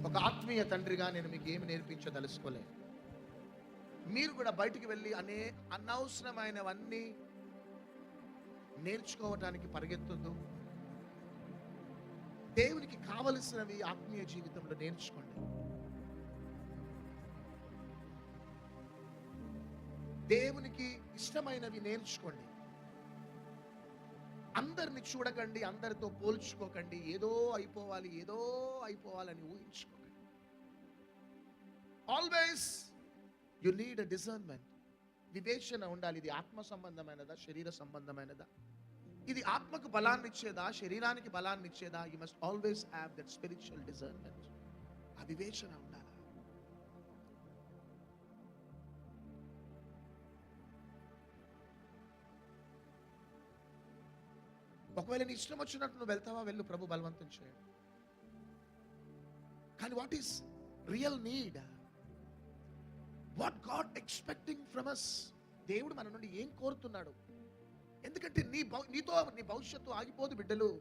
ఒక ఆత్మీయ తండ్రిగా నేను మీకు ఏమి నేర్పించదలుచుకోలే. మీరు కూడా బయటికి వెళ్ళి అనవసరమైనవన్నీ నేర్చుకోవటానికి పరిగెత్తొద్దు. దేవునికి కావలసినవి ఆత్మీయ జీవితంలో నేర్చుకోండి. దేవునికి ఇష్టమైనవి నేర్చుకోండి. అందరిని చూడకండి, అందరితో పోల్చుకోకండి. ఏదో అయిపోవాలని ఊహించుకోకండి. Always you need a discernment. వివేచన ఉండాలి. ఇది ఆత్మ సంబంధమైనదా, శరీర సంబంధమైనదా? ఇది ఆత్మకు బలాన్ని ఇచ్చేదా, శరీరానికి బలాన్ని ఇచ్చేదా? You must always have that spiritual discernment. ఆ వివేచన ఉండాలి. ఒకవేళ నీ ఇష్టం వచ్చినట్టు నువ్వు వెళ్తావా, వెళ్ళు, ప్రభు బలవంతం చేయండి. కానీ what is real need? What God expecting from us? దేవుడు మన నుండి ఏం కోరుతున్నాడు? ఎందుకంటే నీతో నీ భవిష్యత్తు ఆగిపోదు బిడ్డలు.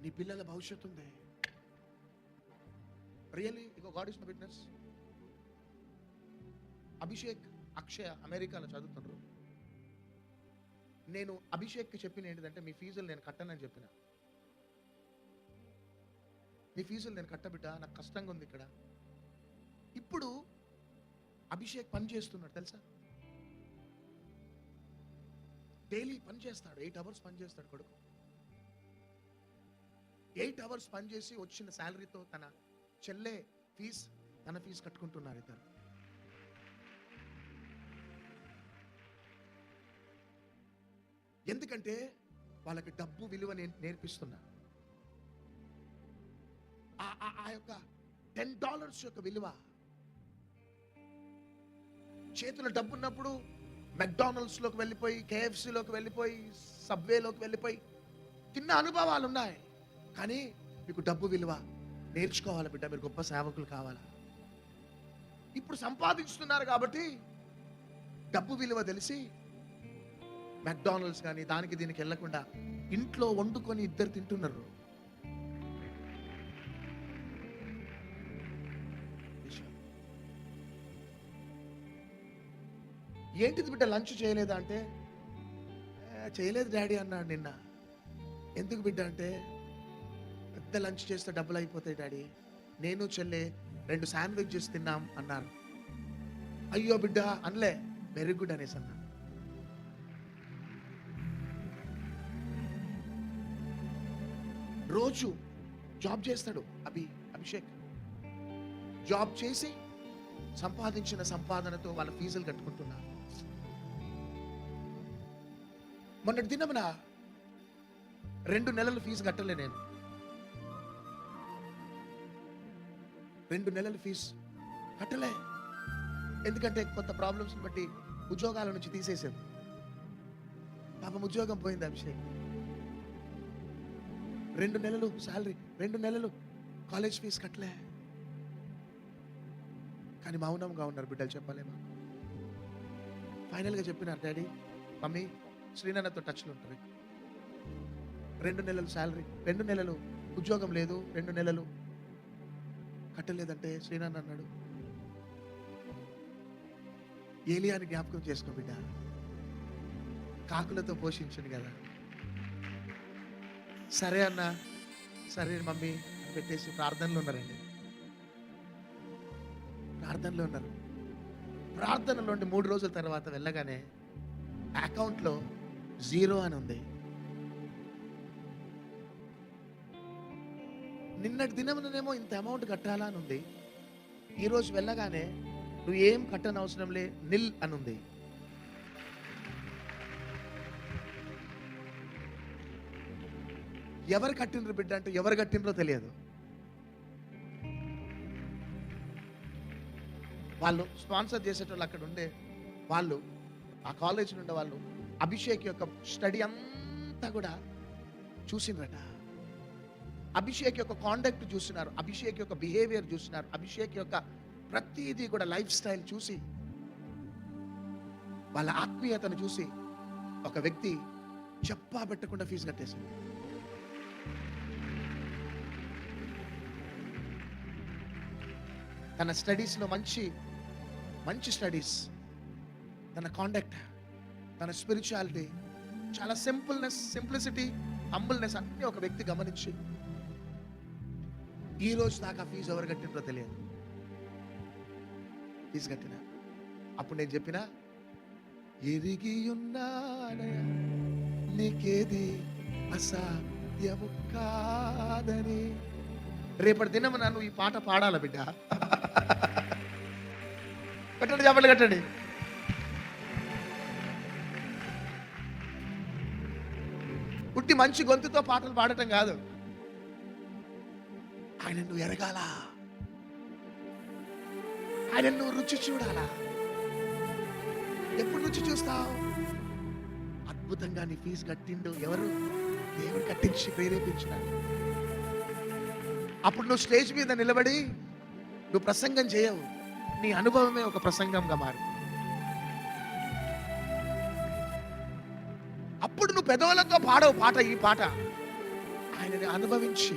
నీ పిల్లల భవిష్యత్తు ఉంది. రియల్లీ ఇగో God is my witness. Abhishek, Akshaya అమెరికాలో చదువుతున్నారు. నేను అభిషేక్కి చెప్పిన ఏంటిదంటే, మీ ఫీజులు నేను కట్టనని చెప్పిన. నీ ఫీజులు నేను కట్టబిడ్డ, నాకు కష్టంగా ఉంది ఇక్కడ. ఇప్పుడు అభిషేక్ పని చేస్తున్నాడు తెలుసా? డైలీ పని చేస్తాడు. 8 hours పని చేస్తాడు కొడుకు. 8 hours పని చేసి వచ్చిన శాలరీతో తన చెల్లె ఫీజు, తన ఫీజు కట్టుకుంటున్నారు ఇద్దరు. ఎందుకంటే వాళ్ళకి డబ్బు విలువ నేర్పిస్తున్నా. ఆ యొక్క $10 యొక్క విలువ, చేతుల డబ్బు ఉన్నప్పుడు మెక్డానల్డ్స్లోకి వెళ్ళిపోయి, KFCలోకి వెళ్ళిపోయి, సబ్వేలోకి వెళ్ళిపోయి తిన్న అనుభవాలు ఉన్నాయి. కానీ మీకు డబ్బు విలువ నేర్చుకోవాలి బిడ్డ. మీరు గొప్ప సేవకులు కావాలా? ఇప్పుడు సంపాదిస్తున్నారు కాబట్టి డబ్బు విలువ తెలిసి మెక్డానల్డ్స్ కానీ దానికి దీనికి వెళ్ళకుండా ఇంట్లో వండుకొని ఇద్దరు తింటున్నారు. ఏంటిది బిడ్డ లంచ్ చేయలేదా అంటే, చేయలేదు డాడీ అన్నాడు నిన్న. ఎందుకు బిడ్డ అంటే, పెద్ద లంచ్ చేస్తే డబ్బులు అయిపోతాయి డాడీ, నేను చెల్లె 2 శాండ్విచెస్ తిన్నాం అన్నారు. అయ్యో బిడ్డ అనలే, వెరీ గుడ్ అనేసి అన్నా. రోజు జాబ్ చేస్తాడు అభిషేక్. జాబ్ చేసి సంపాదించిన సంపాదనతో వాళ్ళ ఫీజులు కట్టుకుంటున్నారు. మొన్నటి దినమున 2 నెలలు ఫీజు కట్టలే నేను. 2 నెలల ఫీజు కట్టలే. ఎందుకంటే కొంత ప్రాబ్లమ్స్ బట్టి ఉద్యోగాల నుంచి తీసేసారు. పాపం ఉద్యోగం పోయింది అభిషేక్. 2 నెలలు శాలరీ, 2 నెలలు కాలేజ్ ఫీజు కట్టలే. కానీ మౌనంగా ఉన్నారు బిడ్డలు, చెప్పలేమా? ఫైనల్గా చెప్పినారు, డాడీ మమ్మీ శ్రీనాన్నతో టచ్లో ఉంటారు. 2 నెలలు శాలరీ, 2 నెలలు ఉద్యోగం లేదు, 2 నెలలు కట్టలేదంటే శ్రీనాన్న అన్నాడు, ఏలియాని జ్ఞాపకం చేసుకో బిడ్డ, కాకులతో పోషించండి కదా. సరే అన్న, సరే మమ్మీ పెట్టేసి ప్రార్థనలో ఉన్నారండి. ప్రార్థనలో ఉన్నారు. ప్రార్థనలో ఉండి 3 రోజుల తర్వాత వెళ్ళగానే అకౌంట్లో 0 అని ఉంది. నిన్నటి దినమునేమో ఇంత అమౌంట్ కట్టాలా అని ఉంది. ఈరోజు వెళ్ళగానే నువ్వు ఏం కట్టనవసరం లే, నిల్ అని ఉంది. ఎవరు కట్టినరు బిడ్డ అంటే, ఎవరు కట్టినరో తెలియదు. వాళ్ళు స్పాన్సర్ చేసేటోళ్ళు అక్కడ ఉండే వాళ్ళు, ఆ కాలేజ్ నుండి వాళ్ళు అభిషేక్ యొక్క స్టడీ అంతా కూడా చూసినరట. అభిషేక్ యొక్క కాండక్ట్ చూసినారు, అభిషేక్ యొక్క బిహేవియర్ చూసినారు, అభిషేక్ యొక్క ప్రతిదీ కూడా లైఫ్ స్టైల్ చూసి, వాళ్ళ ఆత్మీయతను చూసి ఒక వ్యక్తి చెప్పా పెట్టకుండా ఫీజు కట్టేసింది. తన స్టడీస్లో మంచి మంచి స్టడీస్, తన కాండక్ట్, తన స్పిరిచువాలిటీ, చాలా సింప్లిసిటీ, హంబుల్నెస్ అన్నీ ఒక వ్యక్తి గమనించి ఈ రోజు దాకా ఫీజు ఎవరు కట్టినో తెలియదు, ఫీజు కట్టిన అప్పుడు నేను చెప్పిన ఎరిగి ఉన్నానయ్యా నీకేది అసాధ్యము కాదని. రేపటి దినం నన్ను ఈ పాట పాడాల బిడ్డ. కట్టండి, చెప్పండి, కట్టండి. పుట్టి మంచి గొంతుతో పాటలు పాడటం కాదు, ఆయన నువ్వు ఎరగాల, ఆయన నువ్వు రుచి చూడాలా. ఎప్పుడు రుచి చూస్తావు? అద్భుతంగా నీ ఫీజు కట్టిండు ఎవరు? దేవుడు కట్టించి ప్రేరేపించిన. అప్పుడు నువ్వు స్టేజ్ మీద నిలబడి నువ్వు ప్రసంగం చేయవు, నీ అనుభవమే ఒక ప్రసంగంగా మారు. అప్పుడు నువ్వు పెదవులతో పాడవు పాట, ఈ పాట ఆయనని అనుభవించి,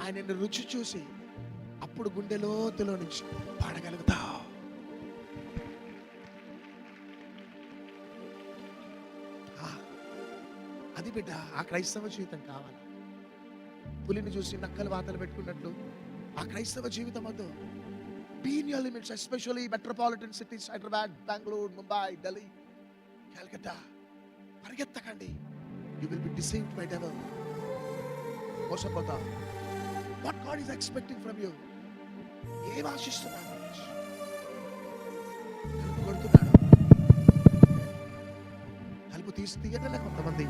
ఆయనని రుచి చూసి, అప్పుడు గుండె లోతులో నుంచి పాడగలుగుతావు. అది బిడ్డ, ఆ క్రైస్తవ జీవితం కావాలి. పులిని చూసి నక్కలు వాతలు పెట్టుకున్నట్లు ఆ క్రైస్తవ జీవితం వద్దు. Be in your limits, especially metropolitan cities, Hyderabad, Bengaluru, Mumbai, Delhi, Calcutta. పరిగెత్తకండి. You will be deceived by devil. మోసపోతావు. What God is expecting from you? ఏం ఆశిస్తున్నాడు? తలుపు కొడుతున్నాడు, తలుపు తీయటలే కొంతమంది.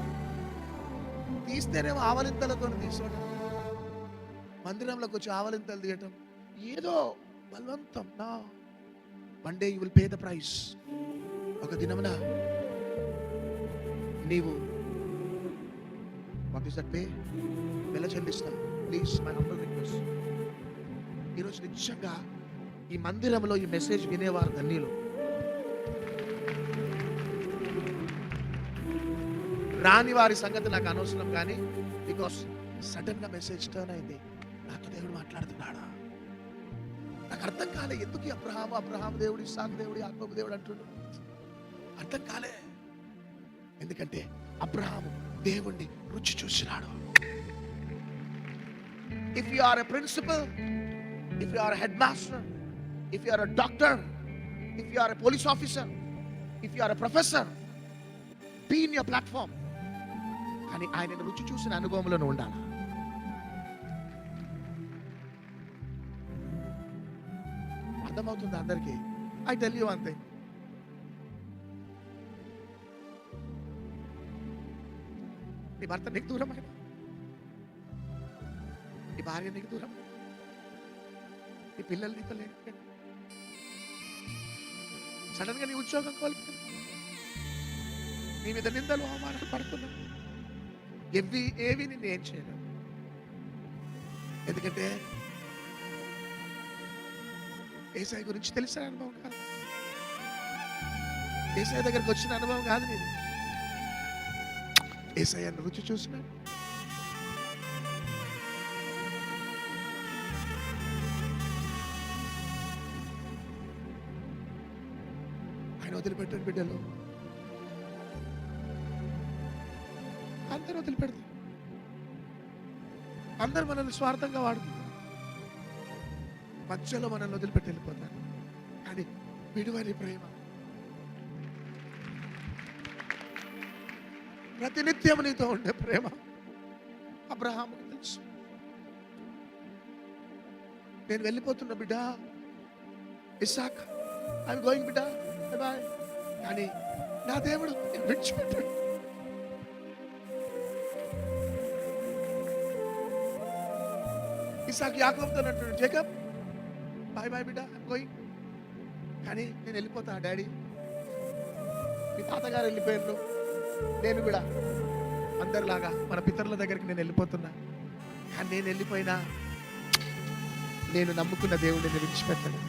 తీస్తేనేమో ఆవలింతలతో తీసుకోవడం, మందిరంలోకి వచ్చి ఆవలింతలు తీయటం ఏదో బలవంతం. నా one day you will pay the price. ఒక దినమున నీవు వాట్ ఇస్ దట్ పే? వెల చెల్లిస్తావు. ప్లీజ్ మై హంబుల్ రిక్వెస్ట్, ఈరోజు నిజంగా ఈ మందిరంలో ఈ మెసేజ్ వినేవారు ధన్యులు. రాని వారి సంగతి నాకు అనవసరం, కానీ బికాస్ సడన్ గా మెసేజ్ టర్న్ అయింది, నాతో దేవుడు మాట్లాడుతున్నాడా. నాకు అర్థం కాలే ఎందుకు అబ్రహాము దేవుడు, ఇస్సాకు దేవుడు, యాకోబు దేవుడు అంటున్నాడు. అర్థం కాలే. ఎందుకంటే అబ్రహాము దేవుణ్ణి రుచి చూసినాడు. If you are a principal, if you are a head master, if you are a doctor, if you are a police officer, if you are a professor, be in your platform. కానీ ఆయనను రుచి చూసిన అనుభవంలో ఉండాలి. అర్థమవుతుంది అందరికీ? I tell you one thing, నీ భర్త నీకు దూరం అయినా, నీ భార్య నీకు దూరం, నీ పిల్లలు నీతో లేకపోయినా, సడన్ గా నీ ఉద్యోగం కోల్పోయినా, నీ మీద నిందలు అవమానాలు పడుతున్నా, ఏవి నిన్ను ఏం చేయను. ఎందుకంటే ఏసై గురించి తెలిసిన అనుభవం కాదు, ఏసై దగ్గరకు వచ్చిన అనుభవం కాదు నీది. ఏసై అన్న రుచి చూసినాడు. ఆయన వదిలిపెట్టారు బిడ్డలు, అందరూ వదిలిపెడతారు. అందరూ మనల్ని స్వార్థంగా వాడుతున్నారు, మధ్యలో మనల్ని వదిలిపెట్టి వెళ్ళిపోతారు. కానీ విడువని ప్రేమ, ప్రతినిత్యం నీతో ఉండే ప్రేమ అబ్రహాముకు తెలుసు. నేను వెళ్ళిపోతున్నా బిడ్డ, ఇస్సాక్, ఐఎమ్ గోయింగ్ బిడ్డ, బాయ్. కానీ నా దేవుడు నేను విడిచిపెట్టాడు. ఇస్సాక్ యాకోబుతో అంటున్నాడు, జేకబ్ బాయ్ బాయ్ బిడ్డ, ఐఎమ్ గోయింగ్. కానీ నేను వెళ్ళిపోతా డాడీ, మీ తాతగారు వెళ్ళిపోయారు, నేను కూడా అందరిలాగా మన పితరుల దగ్గరికి నేను వెళ్ళిపోతున్నా. కానీ నేను వెళ్ళిపోయినా నేను నమ్ముకున్న దేవుడిని నేను విడిచిపెట్టాను.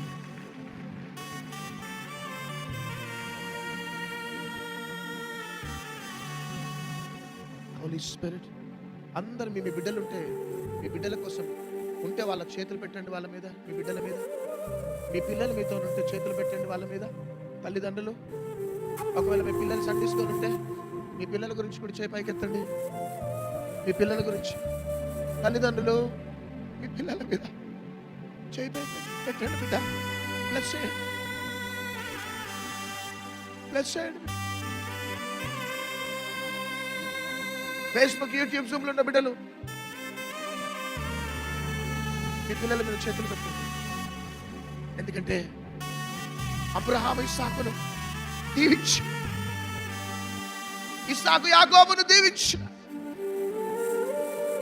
హోలీ స్పిరిట్, అందరు మీ బిడ్డలుంటే మీ బిడ్డల కోసం ఉంటే వాళ్ళకి చేతులు పెట్టండి, వాళ్ళ మీద, మీ బిడ్డల మీద. మీ పిల్లలు మీతో ఉంటే చేతులు పెట్టండి వాళ్ళ మీద. తల్లిదండ్రులు, ఒకవేళ మీ పిల్లలు సండిసుకొని ఉంటే మీ పిల్లల గురించి కూడా చేయి పైకెత్తండి. మీ పిల్లల గురించి. తల్లిదండ్రులు, మీ పిల్లల మీద చేయి పెట్టండి బిడ్డ. బ్లెస్ చేయండి, బ్లెస్ చేయండి. ఫేస్బుక్, యూట్యూబ్, జూమ్లో ఉన్న బిడ్డలు మీ పిల్లల మీద చేతులు పెట్టండి. ఎందుకంటే అబ్రహాము ఇస్సాకును దీవించి, ఇస్సాకు యాకోబును దీవించిన,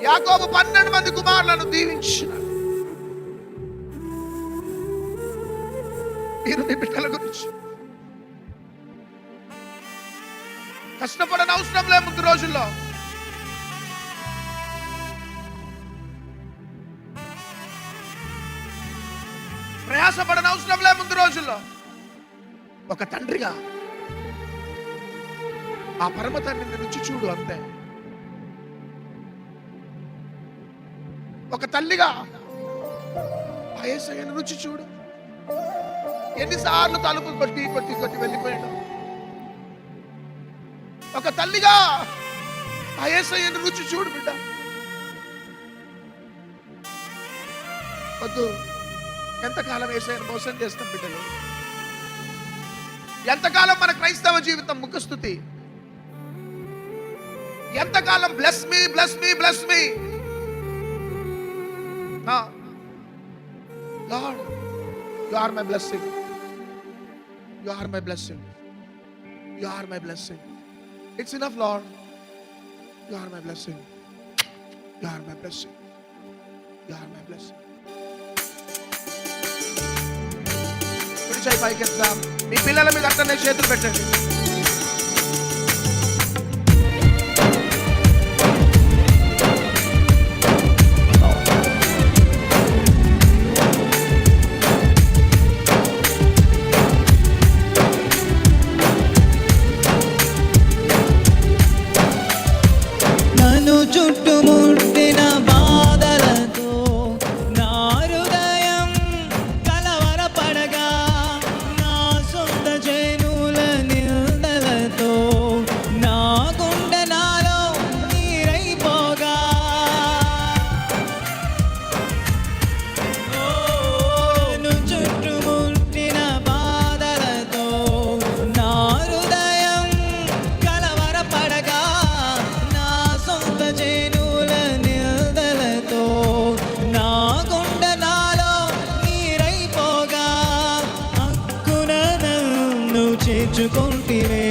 యాకోబు 12 మంది కుమారులను దీవించిన. మీరు మీ బిడ్డల గురించి కష్టపడని అవసరం లే. ముందు రోజుల్లో ప్రయాసపడని అవసరం లే. ముందు రోజుల్లో ఒక తండ్రిగా ఆ పరమ తండ్రిని రుచి చూడు, అంతే. ఒక తల్లిగా ఆ యేసయ్యను రుచి చూడు. ఎన్నిసార్లు తలుపు కొట్టి కొట్టి కొట్టి వెళ్ళిపోయాడు. ఒక తల్లిగా ఆ యేసయ్యను రుచి చూడు బిడ్డ. వద్దు, ఎంతకాలం యేసయ్యను మోసం చేస్తాం బిడ్డలు? ఎంతకాలం మన క్రైస్తవ జీవితం ముఖస్తుతి? ఎంతకాలం bless me, bless me, bless me? Lord, you are my blessing, you are my blessing, you are my blessing. It's enough Lord, you are my blessing, you are my blessing, you are my blessing. చేయి పైకెత్తాం. మీ పిల్లల మీద అట్లనే చేతులు పెట్టండి. నన్ను చుట్టుముట్టిన బాధలతో నా హృదయం కలవరపడగా, నా సొంత చేనుల నిందలతో నా గుండె నాలో నీరైపోగా, నన్ను చుట్టుముట్టిన బాధలతో నా హృదయం కలవరపడగా, నా సొంత చేనుల నిందలతో నా గుండె నాలో నీరైపోగా, హక్కున నన్ను చేర్చుకుంటివే,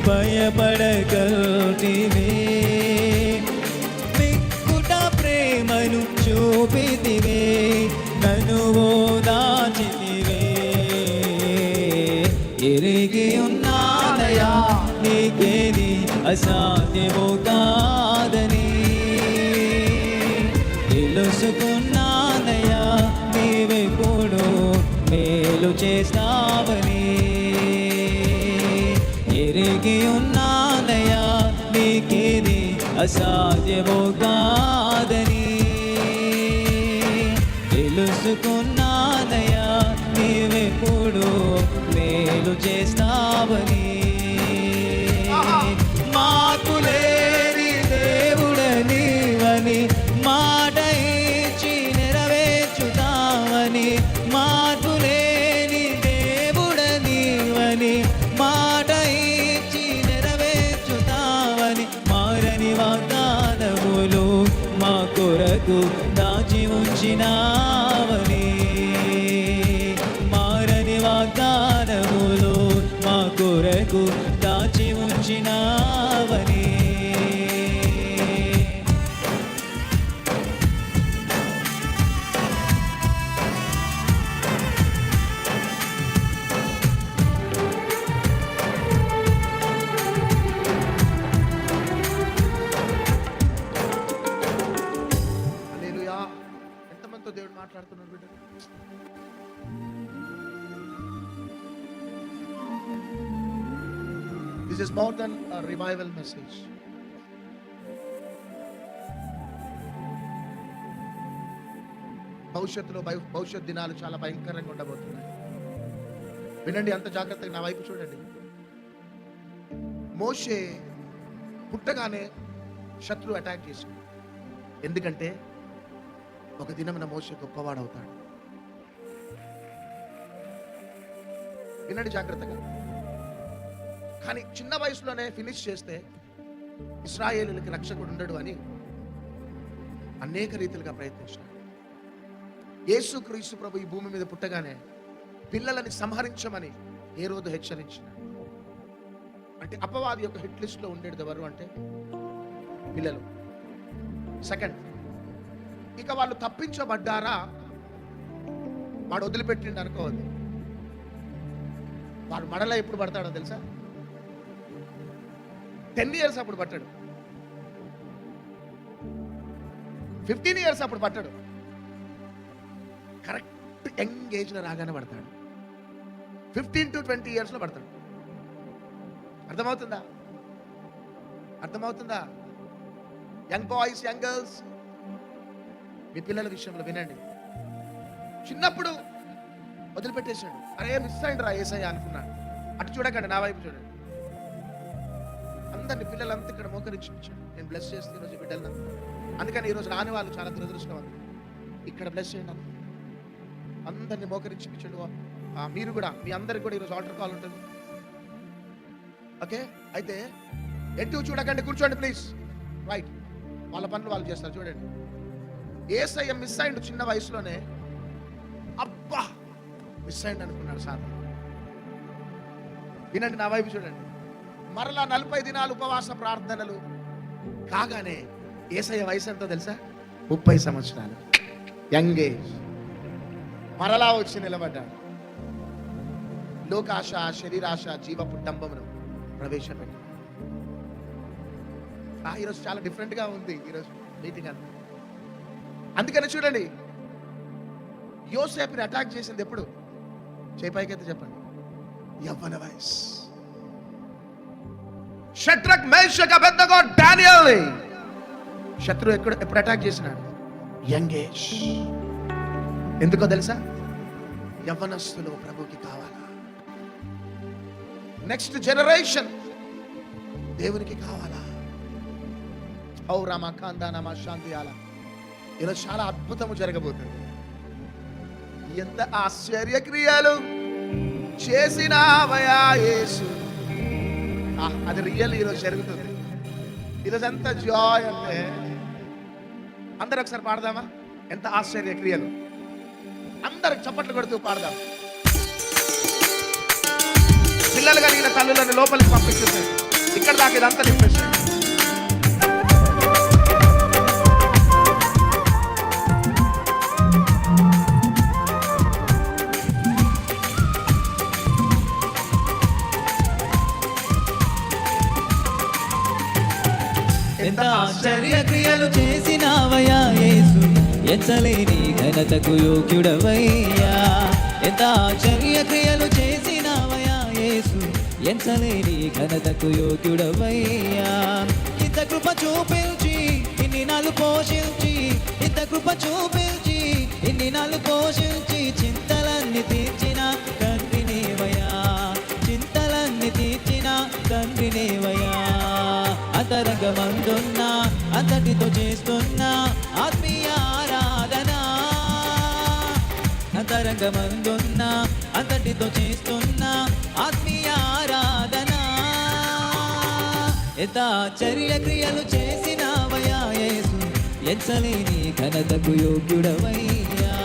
భయపడగలివే, మిక్కుట ప్రేమను చూపితివే, నన్ను ఓదార్చితివే. ఎరిగి ఉన్నానయా నీకేది అసాధ్యమో కాదని, తెలుసుకున్నానయా నీవెప్పుడు మేలు చేస్తావని. ఎరిగి ఉన్నానయా నీకేది అసాధ్యమో కాదని, తెలుసుకున్నానయా నీవెప్పుడు మేలు చేస్తావని. మాకులేని దేవుడనివని మాట ఇచ్చి నెరవేర్చుతావని, మార్పులేని దేవుడనివని మాట ఇచ్చి నెరవేర్చుతావని, మారని వాగ్దానములు మా కొరకు దాచి ఉంచినావని, మారని వాగ్దానములు మా కొరకు దాచి ఉంచినావని. హల్లెలూయా. ఎంతమందితో దేవుడు మాట్లాడుతున్నారు బిడ్డ? This is more than a revival message. భవిష్యత్ దినాలు చాలా భయంకరంగా ఉండబోతున్నాయి. వినండి, అంత జాగ్రత్తగా నా వైపు చూడండి. మోషే పుట్టగానే శత్రువు అటాక్ చేసింది. ఎందుకంటే ఒక దినమున మోషే గొప్పవాడవుతాడు. వినండి జాగ్రత్తగా. కానీ చిన్న వయసులోనే ఫినిష్ చేస్తే ఇశ్రాయేలులకి రక్షకుడు ఉండడు అని అనేక రీతిలుగా ప్రయత్నించాడు. యేసుక్రీస్తు ప్రభు ఈ భూమి మీద పుట్టగానే పిల్లలని సంహరించమని హేరోదు హెచ్చరించినాడు. అంటే అపవాది యొక్క హిట్ లిస్ట్ లో ఉండేది ఎవరు అంటే పిల్లలు. సెకండ్, ఇక వాళ్ళు తప్పించబడ్డారా, వాడు వదిలిపెట్టిండు అనుకోవద్దు. వాడు మడల ఎప్పుడు పడతాడో తెలుసా? 10 years అప్పుడు పట్టాడు, 15 years అప్పుడు పట్టాడు. కరెక్ట్ యంగ్ ఏజ్ లో రాగానే పడతాడు. 15 to 20 years లో పడతాడు. అర్థమవుతుందా? అర్థమవుతుందా? యంగ్ బాయ్స్, యంగ్ గర్ల్స్, మీ పిల్లల విషయంలో వినండి. చిన్నప్పుడు వదిలిపెట్టేశాడు. అరే మిస్ అయింది రా ఏసయ్య అనుకున్నాడు. అటు చూడకండి, నా వైపు చూడండి. అందరిని పిల్లలంతా ఇక్కడ మోకరించాడు. నేను బ్లెస్ చేస్తే ఈరోజు బిడ్డలను. అందుకని ఈరోజు రాని వాళ్ళు చాలా దురదృష్టవంతులు. ఇక్కడ బ్లెస్ చేయండి, అందరిని మోకరించాడు. మీరు కూడా, మీ అందరికి కూడా ఈరోజు ఆల్టర్ కాల్ ఉంటుంది. ఓకే, అయితే ఎటు చూడకండి, కూర్చోండి ప్లీజ్. రైట్, వాళ్ళ పనులు వాళ్ళు చేస్తారు. చూడండి, ఏసయ్య మిస్ అయిండు చిన్న వయసులోనే. అబ్బా మిస్ అయిండు అనుకున్నాడు సాధన. వినండి, నా వైపు చూడండి. మరలా 40 దినాలు ఉపవాస ప్రార్థనలు కాగానే ఏసయ్య వయసు ఎంతో తెలుసా? 30 సంవత్సరాలు, యంగ్ ఏజ్. మరలా వచ్చి నిలబడ్డాడు. లోకాశ, శరీరాశ, జీవపు డంబమును ప్రవేశపెట్టాడు. ఈరోజు చాలా డిఫరెంట్ గా ఉంది ఈరోజు మీటింగ్ అంతా. అందుకని చూడండి, యోసేపుని అటాక్ చేసింది ఎప్పుడు? చేపైకైతే చెప్పండి, యవ్వన వయసు. షడ్రక్, మేషక్, అబేద్నెగో, డానియేల్ శత్రువు ఎప్పుడు అటాక్ చేసినాడు? Young age. ఎందుకో తెలుసా? యవ్వనస్తులు ప్రభుకి కావాలా. నెక్స్ట్ జనరేషన్ దేవునికి కావాలా. ఔ రామ కాందానమా శాంతి అలా. ఈరోజు చాలా అద్భుతము జరగబోతుంది. ఎంత ఆశ్చర్యక్రియలు చేసినావయా యేసు. అది రియల్ ఈరోజు జరుగుతుంది. ఈరోజు ఎంత జాయ్ అంటే, అందరు ఒకసారి పాడదామా? ఎంత ఆశ్చర్య క్రియలు. అందరికి చప్పట్లు కొడుతూ పాడదాం. పిల్లలు కలిగిన తల్లులను లోపలికి పంపించేసి ఇక్కడ దాకా ఇదంతా నింపేసి. ఎంత ఆశ్చర్య క్రియలు చేసినావయ్యా యేసు, ఎంచలేని ఘనతకు యోగ్యుడవయ్యా. ఎంత ఆశ్చర్య క్రియలు చేసినావయ్యా యేసు, ఎంచలేని ఘనతకు యోగ్యుడవయ్యా. ఇంత కృప చూపించి ఇన్ని నాలు పోషించి, ఇంత కృప చూపించి ఇన్ని నాలు పోషించి, చింతలన్నీ తీర్చిన తండ్రినేవయ్యా, చింతలన్నీ తీర్చిన తండ్రినేవయ్యా. అంతరంగమందున్న అంతటితో చేస్తున్న ఆత్మీయ ఆరాధన, అంతరంగమందున్న అంతటితో చేస్తున్న ఆత్మీయ ఆరాధన. ఎంత ఆశ్చర్య క్రియలు చేసినావయ్యా యేసు, ఎంచలేని ఘనతకు యోగ్యుడవయ్యా.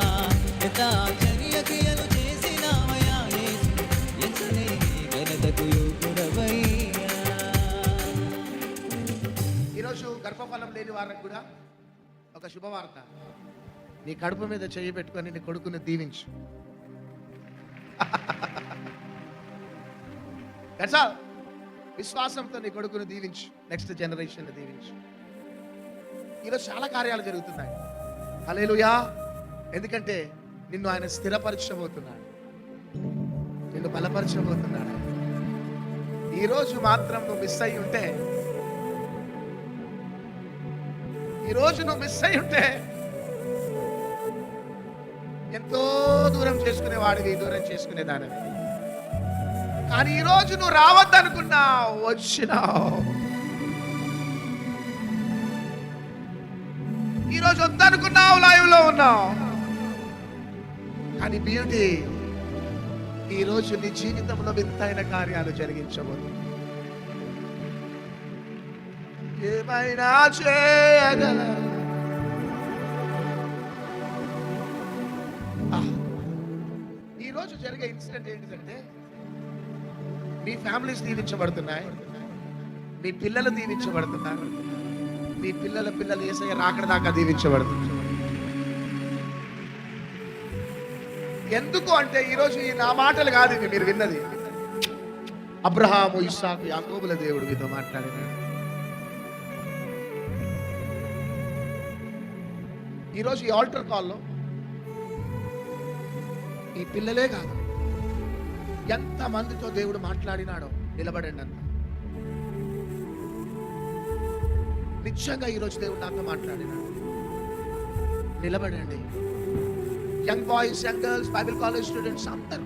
ఎంత ఆశ్చర్య క్రియలు చేసినావయ్యా యేసు, ఎంచలేని ఘనతకు యోగ్యుడవయ్యా. ఈరోజు గర్భఫలం లేని వారికి కూడా ఒక శుభవార్త. నీ కడుపు మీద చెయ్యి పెట్టుకొని నీ కొడుకుని దీవించు. విశ్వాసంతో నీ కొడుకుని దీవించు. నెక్స్ట్ జనరేషన్ దీవించు. ఈరోజు చాలా కార్యాలు జరుగుతున్నాయి. హల్లెలూయా. ఎందుకంటే నిన్ను ఆయన స్థిరపరచబోతున్నాడు, నిన్ను బలపరచబోతున్నాడు. ఈరోజు మాత్రం నువ్వు మిస్ అయి ఉంటే, ఈరోజు నువ్వు మిస్ అయి ఉంటే ఎంతో దూరం చేసుకునేవాడివి, దూరం చేసుకునేదానివి. కానీ ఈరోజు నువ్వు రావద్దనుకున్నావు, వచ్చినావు. ఈరోజు వద్దనుకున్నావు, లైవ్ లో ఉన్నావు. కానీ బ్యూటీ ఈరోజు నీ జీవితంలో వింతైన కార్యాలు జరిగించబోతుంది. ఏమైనా చేయగలరు. ఈరోజు జరిగే ఇన్సిడెంట్ ఏంటిదంటే, మీ ఫ్యామిలీస్ దీవించబడుతున్నాయి, మీ పిల్లలు దీవించబడుతున్నారు, మీ పిల్లల పిల్లలు యేసయ్య రాకడ దాకా దీవించబడుతున్నారు. ఎందుకు అంటే ఈరోజు ఈ నా మాటలు కాదు ఇవి మీరు విన్నది. అబ్రహాము, ఇస్సాకు, యాకోబుల దేవుడు మీతో మాట్లాడినాడు. ఈరోజు ఈ ఆల్టర్ కాల్లో ఈ పిల్లలే కాదు, ఎంత మందితో దేవుడు మాట్లాడినాడో నిలబడండి అంత. నిజంగా ఈరోజు దేవుడు నాతో మాట్లాడినాడు. నిలబడండి. Young boys, young girls, bible college students అందరూ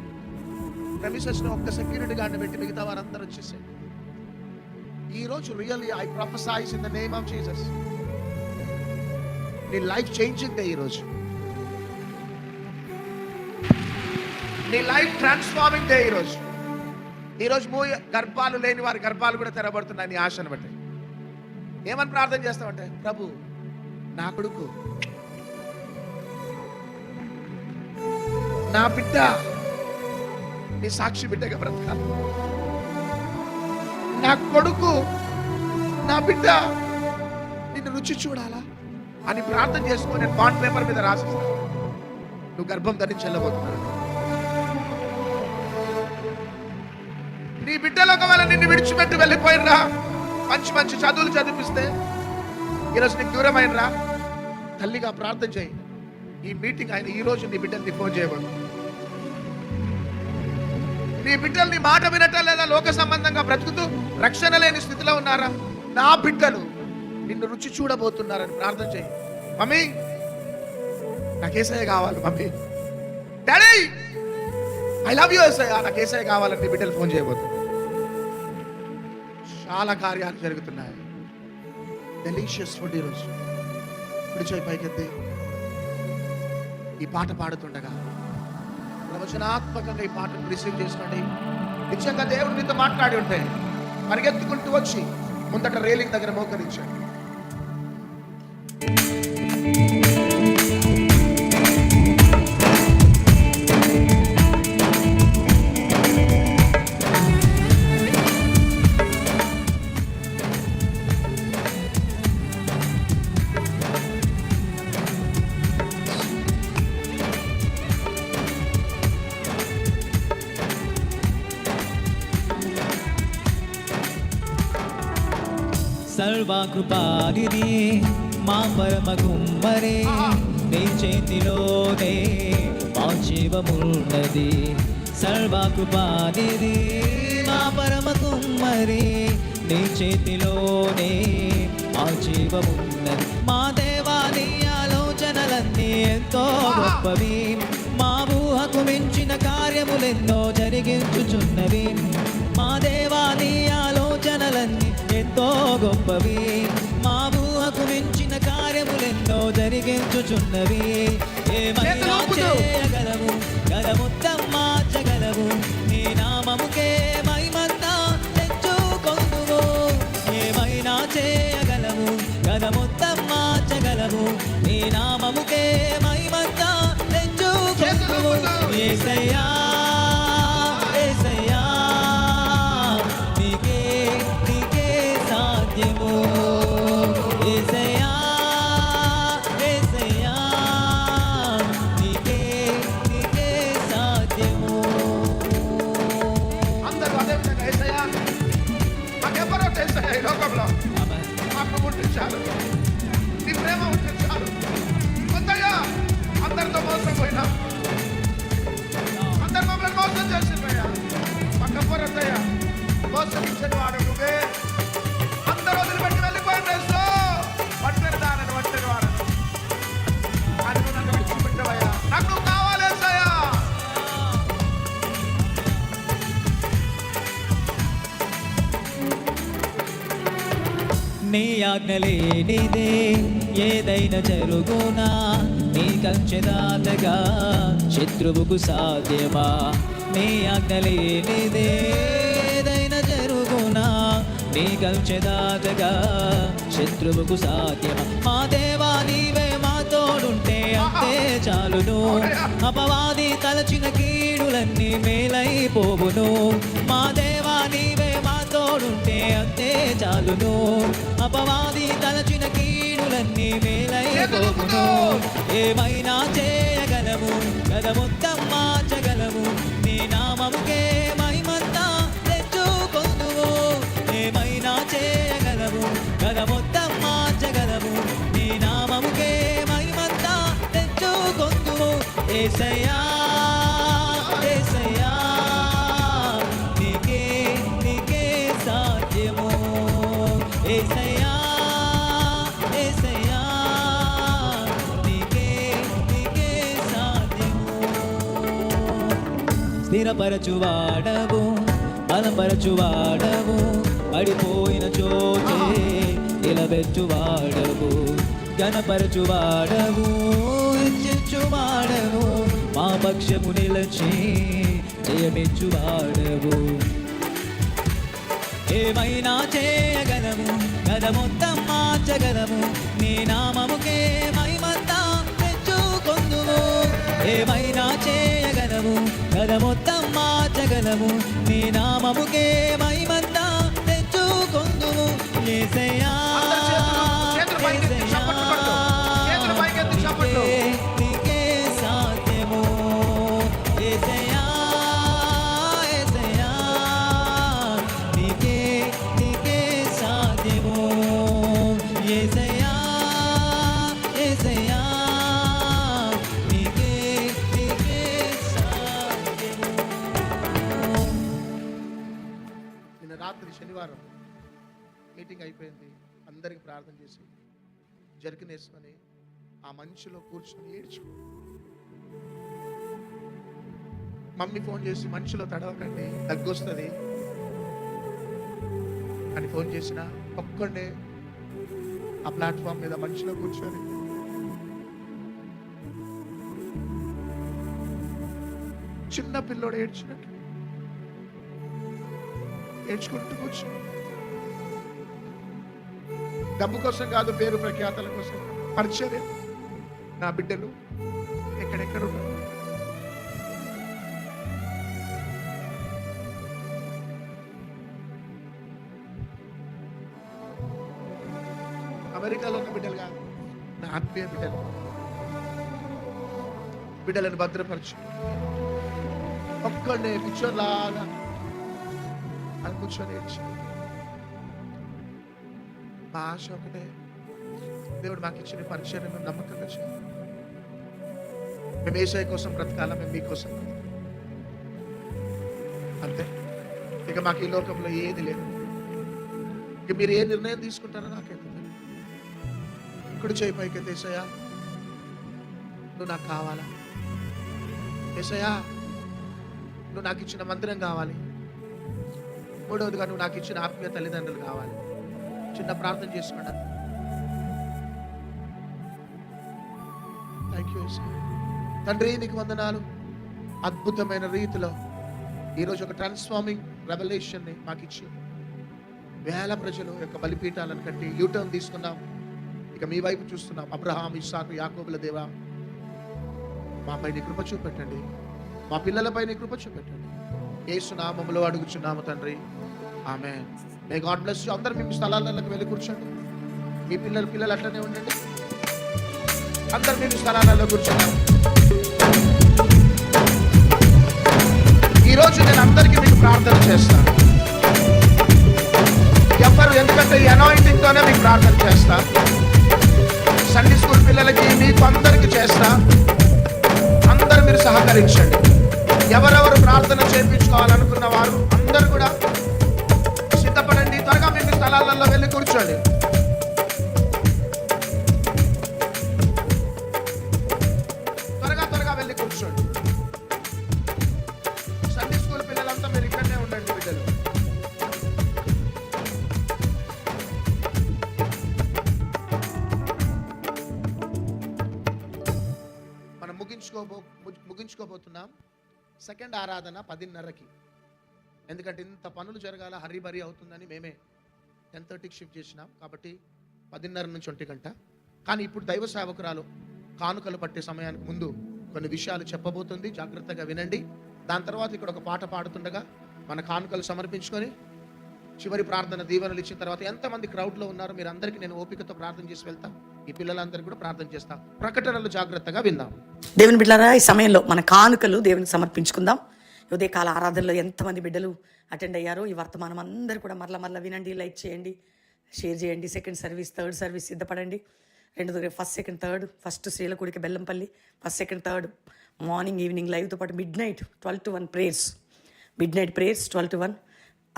ప్రెమిసెస్ లో ఒక్క సెక్యూరిటీ గార్డ్ని పెట్టి మిగతా వారందరూ వచ్చేసారు. ఈరోజు really I prophesy in the name of Jesus. నీ లైఫ్ చేంజింగ్ డే ఈరోజు. నీ లైఫ్ ట్రాన్స్ఫార్మింగ్ డే ఈరోజు. ఈరోజు గర్భాలు లేని వారి గర్భాలు కూడా తెరబడుతున్నాయి నీ ఆశను బట్టి. ఏమని ప్రార్థన చేస్తామంటే, ప్రభు నా కొడుకు, నా బిడ్డ నీ సాక్షి బిడ్డగా బ్రతకాలి. నా కొడుకు, నా బిడ్డ నిన్ను రుచి చూడాలా అని ప్రార్థన చేసుకుని నేను బాండ్ పేపర్ మీద రాసిస్తాను. నువ్వు గర్భం ధరించి వెళ్ళబోతున్నావు. నీ బిడ్డలు ఒకవేళ నిన్ను విడిచిపెట్టి వెళ్ళిపోయినరా, మంచి మంచి చదువులు చదివిస్తే ఈరోజు నీకు దూరమైనరా, తల్లిగా ప్రార్థన చేయి. ఈ మీటింగ్ ఆయన ఈ రోజు నీ బిడ్డల్ని ఫోన్ చేయబోదు. నీ బిడ్డలు నీ మాట వినటం లేదా, లోక సంబంధంగా బ్రతుకుతూ రక్షణ లేని స్థితిలో ఉన్నారా, నా బిడ్డలు నిన్ను రుచి చూడబోతున్నారని ప్రార్థన చేయి. మమ్మీ నాకు యేసయ్య కావాలి, mummy daddy I love you Yesayya, నాకు యేసయ్య కావాలని నీ బిడ్డలు ఫోన్ చేయబోతున్నారు. చాలా కార్యాలు జరుగుతున్నాయి. డెలీషియస్ ఫుడ్ ఈరోజు. విడిచోయి పైకెత్తి ఈ పాట పాడుతుండగా ప్రవచనాత్మకంగా ఈ పాటను రిసీవ్ చేసుకోండి. నిజంగా దేవుడు నీతో మాట్లాడి ఉంటే పరిగెత్తుకుంటూ వచ్చి ముందట రేలింగ్ దగ్గర మోకరించాడు. సర్వకృపానిధి మా పరమ కుమ్మరే, నీ చేతిలోనే మా జీవమున్నది. సర్వకృపానిధి మా పరమ కుమ్మరే, నీ చేతిలోనే మా జీవమున్నది. మా దేవాని ఆలోచనలన్నీ ఎంతో గొప్పవి, మా ఊహకు మించిన కార్యములెన్నో జరిగించుచున్నవి. మా దేవాని ఆలోచనలన్నీ ఎంతో గొప్పవి, మా ఊహకు మించిన కార్యములెన్నో జరిగించుచున్నవి. ఏమైనా చేయగలవు, గలముత్తం మార్చగలవు, నీ నామముకే మహిమంతా తెచ్చుకొందువు. ఏమైనా చేయగలవు, గలముత్తం మార్చగలవు, నీ నామముకే మహిమంతా తెచ్చుకొందువు. యేసయ్యా యేసయ్యా నీకే నీకే సాధ్యము. యేసయ్యా యేసయ్యా నీకే నీకే సాధ్యము. అందరూ అదే విధంగా యేసయ్యా మాకెవరో యేసయ్యా ఈ లోకంలో మాకు ఉంటే చాలు, నీ ప్రేమ ఉంటే చాలు. కొందయ్యా అందరితో మోసపోయినా, అందరు మమ్మల్ని మోసం చేసిపోయా, పక్కపొరద్దయ్యా మోసగించిన వాడు నువ్వే. అందరూ వదిలిపెట్టి వెళ్ళిపోయిన పట్టిన దానని పట్టిన వాడను అని నువ్వు నన్ను విడిచిపెట్టవయ్యా. నాకు నువ్వు కావాలి ఆజ్ఞలేనిదే ఏదైనా జరుగునా, నీ కంచెదాతగా శత్రువుకు సాధ్యమా? నీ ఆజ్ఞలేనిదే ఏదైనా జరుగునా, నీ కంచెదాతగా శత్రువుకు సాధ్యమా? మా దేవా నీవే మా తోడుంటే అంతే చాలును, అపవాది తలచిన కీడులన్నీ మేలైపోవును. మా దేవా నీవే మా తోడుంటే అంతే చాలును, అపవాది తలచిన కీడులన్నీ మేలైపోవును. ఏమైనా చేయగలము, కథ మొత్తం మార్చగలము, నీ నామముకే మహిమంతా తెచ్చుకొందుము. ఏమైనా చేయగలము, కథ మొత్తం మార్చగలము, నీ నామముకే మహిమంతా తెచ్చుకొందుము. యేసయ్యా యేసయ్యా నీకే నీకే సాధ్యము. యేసయ్యా యేసయ్యా నీకే నీకే సాధ్యము. స్థిరపరచువాడవు, బలపరచువాడవు, పడిపోయిన చోటే నిలబెట్టువాడవు, ఘనపరచువాడవు, హెచ్చించువాడవు, మా పక్షము నిలచి జయమిచ్చువాడవు. ఏమైనా చేయగలము, కథ మొత్తం మార్చగలము, నీ నామముకే మహిమంతా తెచ్చుకొందుము. ఏమైనా చేయగలము, కథ మొత్తం మార్చగలము, నీ నామముకే మహిమంతా తెచ్చుకొందుము. యేసయ్యా చేతులు పైకెత్తి చప్పట్లు కొట్టు. చేతులు పైకెత్తి చప్పట్లు. నీకే సాధ్యము. యేసయ్యా యేసయ్యా నీకే నీకే సాధ్యము. యేసయ్యా యేసయ్యా నీకే నీకే సాధ్యము. నిన్న రాత్రి శనివారం మీటింగ్ అయిపోయింది, అందరికి ప్రార్థన చేసి జర్కిన్ వేసుకొని ఆ మంచులో కూర్చొని ఏడ్చు. మమ్మీ ఫోన్ చేసి మంచులో తడవకండి దగ్గొస్తుంది అని ఫోన్ చేసిన ఒక్కడే ఆ ప్లాట్ఫామ్ మీద మంచులో కూర్చొని చిన్న పిల్లోడు ఏడ్చినట్టు ఏడ్చుకుంటూ కూర్చో. డబ్బు కోసం కాదు, పేరు ప్రఖ్యాతల కోసం, పరిచర్య. నా బిడ్డలు ఎక్కడెక్కడ ఉన్నారు, అమెరికాలో ఉన్న బిడ్డలు కాదు, నా ఆత్మీయ బిడ్డలు. బిడ్డలను భద్రపరచు. ఒక్కడే పిచ్చోర్లాగా అని కూర్చొని ఏడ్చి మా ఆశ ఒకటే, దేవుడు మాకు ఇచ్చిన పరిచయం మేము నమ్మకంగా చేయాలి. మేము ఏసై కోసం బ్రతకాలా, మేము మీకోసం అంతే. ఇక మాకు ఈ లోకంలో ఏది లేదు. ఇక మీరు ఏ నిర్ణయం తీసుకుంటారో నాకైతే కుడి చేయి పైకి ఏసయ్యా నువ్వు నాకు కావాలా, ఏసయ్యా నువ్వు నాకు ఇచ్చిన మందిరం కావాలి, మూడవదిగా నువ్వు నాకు ఇచ్చిన ఆత్మీయ తల్లిదండ్రులు కావాలి. చిన్న ప్రార్థన చేసుకోండి. థ్యాంక్ యూ తండ్రి, నీకు వందనాలు. అద్భుతమైన రీతిలో ఈరోజు ఒక ట్రాన్స్ఫార్మింగ్ రెవల్యూషన్ని మాకు ఇచ్చి వేల ప్రజలు యొక్క బలిపీఠాలను కట్టి యూటర్న్ తీసుకున్నాం. ఇక మీ వైపు చూస్తున్నాం. అబ్రహాం, ఇస్సాకు, యాకోబుల దేవా, మాపై నీ కృప చూపెట్టండి, మా పిల్లలపై నీ కృప చూపెట్టండి. యేసు నామములో అడుగుచున్నాము తండ్రి, amen. May God bless you. అందరూ మీ స్థలాలకు వెళ్ళి కూర్చోండి. మీ పిల్లలు అట్లనే ఉండండి. అందరూ మీ స్థలాలలో కూర్చున్నాం. ఈరోజు నేను అందరికీ మీకు ప్రార్థన చేస్తాను. ఎందుకంటే ఈ అనాయింటింగ్ తోనే మీకు ప్రార్థన చేస్తా. సండే స్కూల్ పిల్లలకి, మీకు అందరికి చేస్తా. అందరూ మీరు సహకరించండి. ఎవరెవరు ప్రార్థన చేయించుకోవాలనుకున్న వారు అందరూ కూడా సిద్ధపడండి. త్వరగా మీ స్థలాలలో వెళ్ళి కూర్చోండి. త్వరగా వెళ్ళి కూర్చోండి. సండే స్కూల్ పిల్లలంతా మీరు ఇక్కడనే ఉండండి. బిడ్డలు ముగించుకోబోతున్నాం. సెకండ్ ఆరాధన 10:30కి. ఎందుకంటే ఇంత పనులు జరగాల, హరీబరీ అవుతుందని మేమే 10:30కి షిఫ్ట్ చేసినాం. కాబట్టి 10:30 నుంచి 1 గంట. కానీ ఇప్పుడు దైవ సేవకురాలు కానుకలు పట్టే సమయానికి ముందు కొన్ని విషయాలు చెప్పబోతుంది. జాగ్రత్తగా వినండి. దాని తర్వాత ఇక్కడ ఒక పాట పాడుతుండగా మన కానుకలు సమర్పించుకొని చివరి ప్రార్థన దీవెనలు ఇచ్చిన తర్వాత ఎంతమంది క్రౌడ్లో ఉన్నారు మీరు అందరికీ నేను ఓపికతో ప్రార్థన చేసి వెళ్తాం. ఈ పిల్లలందరికీ కూడా ప్రార్థన చేస్తాం. ప్రకటనలు జాగ్రత్తగా విందాం. దేవుని బిడ్డలారా, ఈ సమయంలో మన కానుకలు దేవునికి సమర్పించుకుందాం. ఉదయకాల ఆరాధనలో ఎంతమంది బిడ్డలు అటెండ్ అయ్యారో ఈ వర్తమానం అందరూ కూడా మరలా వినండి, లైక్ చేయండి, షేర్ చేయండి. సెకండ్ సర్వీస్, థర్డ్ సర్వీస్ సిద్ధపడండి. 2 ఫస్ట్, సెకండ్, థర్డ్. ఫస్ట్ శ్రీలకుడికి Bellampalli, first, second, third morning evening లైవ్తో పాటు midnight 12 to 1 prayers. midnight prayers 12 to 1.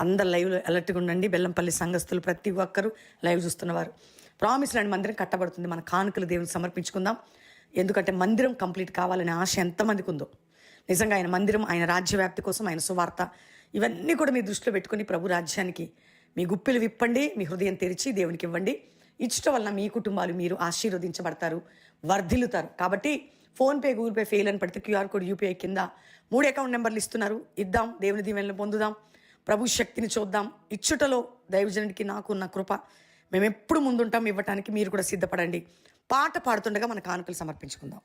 అందరు లైవ్లో అలర్ట్గా ఉండండి. బెల్లంపల్లి సంఘస్థులు ప్రతి ఒక్కరూ లైవ్ చూస్తున్నవారు. ప్రామిస్ ల్యాండ్ మందిరం కట్టబడుతుంది. మన కానుకలు దేవునికి సమర్పించుకుందాం. ఎందుకంటే మందిరం కంప్లీట్ కావాలనే ఆశ ఎంతమందికి ఉందో. నిజంగా ఆయన మందిరం, ఆయన రాజ్యవ్యాప్తి కోసం, ఆయన సువార్త, ఇవన్నీ కూడా మీ దృష్టిలో పెట్టుకుని ప్రభు రాజ్యానికి మీ గుప్పిలు విప్పండి, మీ హృదయం తెరిచి దేవునికి ఇవ్వండి. ఇచ్చటం వలన మీ కుటుంబాలు మీరు ఆశీర్వదించబడతారు, వర్ధిల్లుతారు. కాబట్టి ఫోన్పే, గూగుల్ పే ఫెయిల్ అని పడితే QR కోడ్ UPI కింద 3 అకౌంట్ నెంబర్లు ఇస్తున్నారు. ఇద్దాం, దేవుని దీవెనలను పొందుదాం, ప్రభు శక్తిని చూద్దాం. ఇచ్చుటలో దైవజనుడికి నాకు ఉన్న కృప. మేము ఎప్పుడు ముందుంటాం ఇవ్వటానికి. మీరు కూడా సిద్ధపడండి. పాట పాడుతుండగా మన కానుకలు సమర్పించుకుందాం.